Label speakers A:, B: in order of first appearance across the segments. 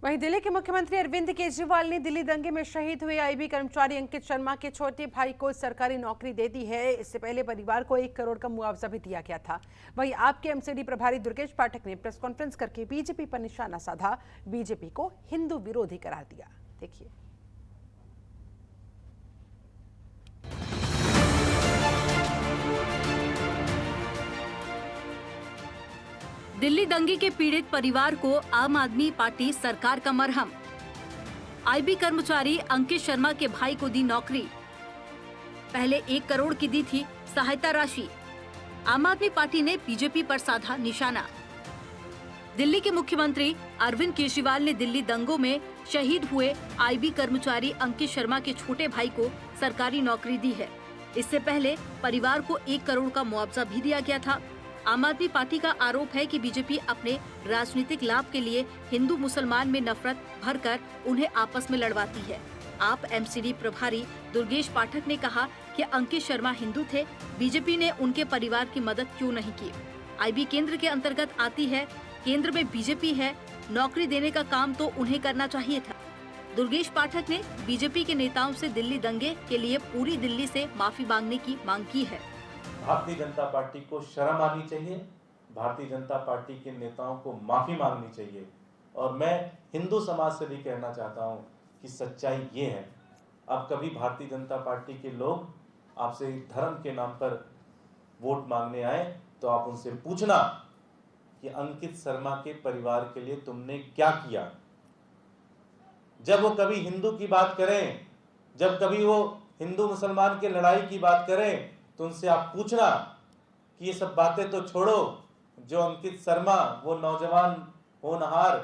A: वहीं दिल्ली के मुख्यमंत्री अरविंद केजरीवाल ने दिल्ली दंगे में शहीद हुए आईबी कर्मचारी अंकित शर्मा के छोटे भाई को सरकारी नौकरी दे दी है। इससे पहले परिवार को 1 करोड़ का मुआवजा भी दिया गया था। वहीं आपके एमसीडी प्रभारी दुर्गेश पाठक ने प्रेस कॉन्फ्रेंस करके बीजेपी पर निशाना साधा, बीजेपी को हिंदू विरोधी करार दिया। देखिए।
B: दिल्ली दंगे के पीड़ित परिवार को आम आदमी पार्टी सरकार का मरहम। आईबी कर्मचारी अंकित शर्मा के भाई को दी नौकरी। पहले 1 करोड़ की दी थी सहायता राशि। आम आदमी पार्टी ने बीजेपी पर साधा निशाना। दिल्ली के मुख्यमंत्री अरविंद केजरीवाल ने दिल्ली दंगों में शहीद हुए आईबी कर्मचारी अंकित शर्मा के छोटे भाई को सरकारी नौकरी दी है। इससे पहले परिवार को 1 करोड़ का मुआवजा भी दिया गया था। आम आदमी पार्टी का आरोप है कि बीजेपी अपने राजनीतिक लाभ के लिए हिंदू मुसलमान में नफरत भरकर उन्हें आपस में लड़वाती है। आप एमसीडी प्रभारी दुर्गेश पाठक ने कहा कि अंकित शर्मा हिंदू थे, बीजेपी ने उनके परिवार की मदद क्यों नहीं की। आईबी केंद्र के अंतर्गत आती है, केंद्र में बीजेपी है, नौकरी देने का काम तो उन्हें करना चाहिए था। दुर्गेश पाठक ने बीजेपी के नेताओं से दिल्ली दंगे के लिए पूरी दिल्ली से माफी मांगने की मांग की है।
C: भारतीय जनता पार्टी को शर्म आनी चाहिए, भारतीय जनता पार्टी के नेताओं को माफी मांगनी चाहिए। और मैं हिंदू समाज से भी कहना चाहता हूं कि सच्चाई ये है, अब कभी भारतीय जनता पार्टी के लोग आपसे धर्म के नाम पर वोट मांगने आए तो आप उनसे पूछना कि अंकित शर्मा के परिवार के लिए तुमने क्या किया। जब वो कभी हिंदू की बात करें, जब कभी वो हिंदू मुसलमान के लड़ाई की बात करें, तो उनसे आप पूछना कि ये सब बातें तो छोड़ो। जो अंकित शर्मा, वो नौजवान होनहार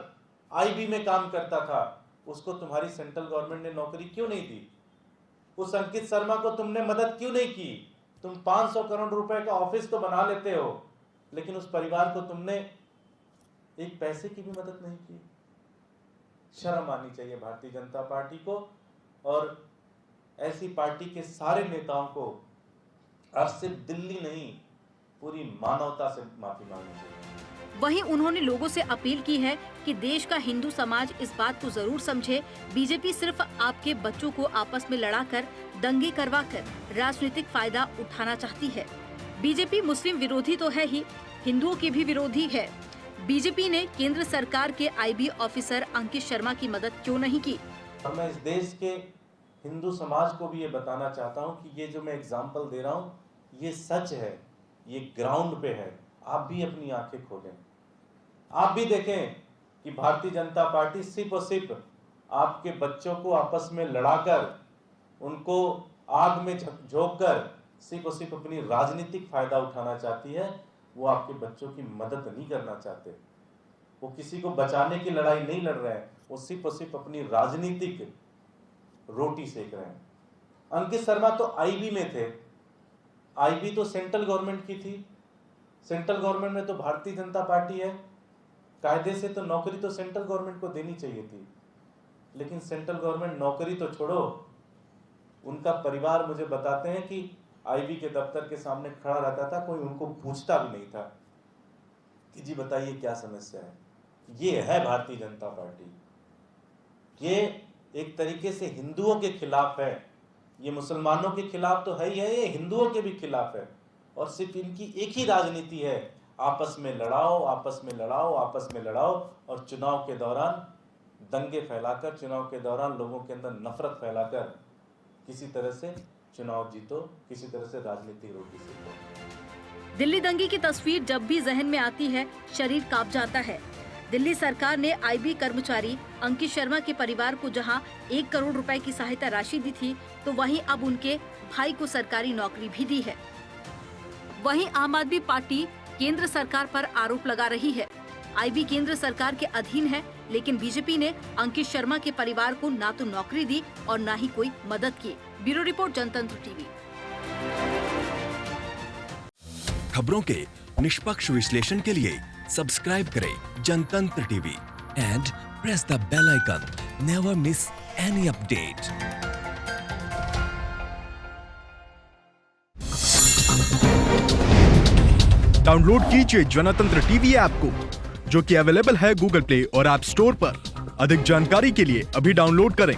C: आईबी में काम करता था, उसको तुम्हारी सेंट्रल गवर्नमेंट ने नौकरी क्यों नहीं दी? उस अंकित शर्मा को तुमने मदद क्यों नहीं की? तुम 500 करोड़ रुपए का ऑफिस तो बना लेते हो, लेकिन उस परिवार को तुमने 1 पैसे की भी मदद नहीं की। शर्म आनी चाहिए भारतीय जनता पार्टी को, और ऐसी पार्टी के सारे नेताओं को अब सिर्फ दिल्ली नहीं, पूरी मानवता से माफी मांगनी चाहिए।
B: वहीं उन्होंने लोगों से अपील की है कि देश का हिंदू समाज इस बात को जरूर समझे, बीजेपी सिर्फ आपके बच्चों को आपस में लड़ाकर, दंगे करवाकर राजनीतिक फायदा उठाना चाहती है। बीजेपी मुस्लिम विरोधी तो है ही, हिंदुओं की भी विरोधी है। बीजेपी ने केंद्र सरकार के आईबी ऑफिसर अंकित शर्मा की मदद क्यों नहीं की?
C: मैं इस देश के हिंदू समाज को भी ये बताना चाहता हूँ कि ये जो मैं एग्जाम्पल दे रहा हूँ, ये सच है, ये ग्राउंड पे है। आप भी अपनी आंखें खोलें, आप भी देखें कि भारतीय जनता पार्टी सिर्फ और सिर्फ आपके बच्चों को आपस में लड़ाकर, उनको आग में झोंककर सिर्फ और सिर्फ अपनी राजनीतिक फायदा उठाना चाहती है। वो आपके बच्चों की मदद नहीं करना चाहते, वो किसी को बचाने की लड़ाई नहीं लड़ रहे हैं, वो सिर्फ और सिर्फ अपनी राजनीतिक रोटी सेक रहे हैं। अंकित शर्मा तो आईबी में थे, आईबी तो सेंट्रल गवर्नमेंट की थी, सेंट्रल गवर्नमेंट में तो भारतीय जनता पार्टी है, कायदे से तो नौकरी तो सेंट्रल गवर्नमेंट को देनी चाहिए थी। लेकिन सेंट्रल गवर्नमेंट नौकरी तो छोड़ो, उनका परिवार मुझे बताते हैं कि आईबी के दफ्तर के सामने खड़ा रहता था, कोई उनको पूछता भी नहीं था कि जी बताइए क्या समस्या है। ये है भारतीय जनता पार्टी, ये एक तरीके से हिंदुओं के खिलाफ है, ये मुसलमानों के खिलाफ तो है ही है, ये हिंदुओं के भी खिलाफ है। और सिर्फ इनकी एक ही राजनीति है, आपस में लड़ाओ, आपस में लड़ाओ, आपस में लड़ाओ, और चुनाव के दौरान दंगे फैलाकर, चुनाव के दौरान लोगों के अंदर नफरत फैलाकर किसी तरह से चुनाव जीतो, किसी तरह से राजनीतिक रोटी सेको।
B: दिल्ली दंगे की तस्वीर जब भी जहन में आती है, शरीर कांप जाता है। दिल्ली सरकार ने आईबी कर्मचारी अंकित शर्मा के परिवार को जहां 1 करोड़ रुपए की सहायता राशि दी थी, तो वहीं अब उनके भाई को सरकारी नौकरी भी दी है। वहीं आम आदमी पार्टी केंद्र सरकार पर आरोप लगा रही है। आईबी केंद्र सरकार के अधीन है, लेकिन बीजेपी ने अंकित शर्मा के परिवार को ना तो नौकरी दी और ना ही कोई मदद की। Bureau report, Jantantra TV.
D: खबरों के निष्पक्ष विश्लेषण के लिए सब्सक्राइब करें Jantantra TV and press the bell icon. Never miss any update.
E: Download कीजिए जनतंत्र टीवी ऐप को, जो कि अवेलेबल है गूगल प्ले और ऐप स्टोर पर। अधिक जानकारी के लिए अभी डाउनलोड करें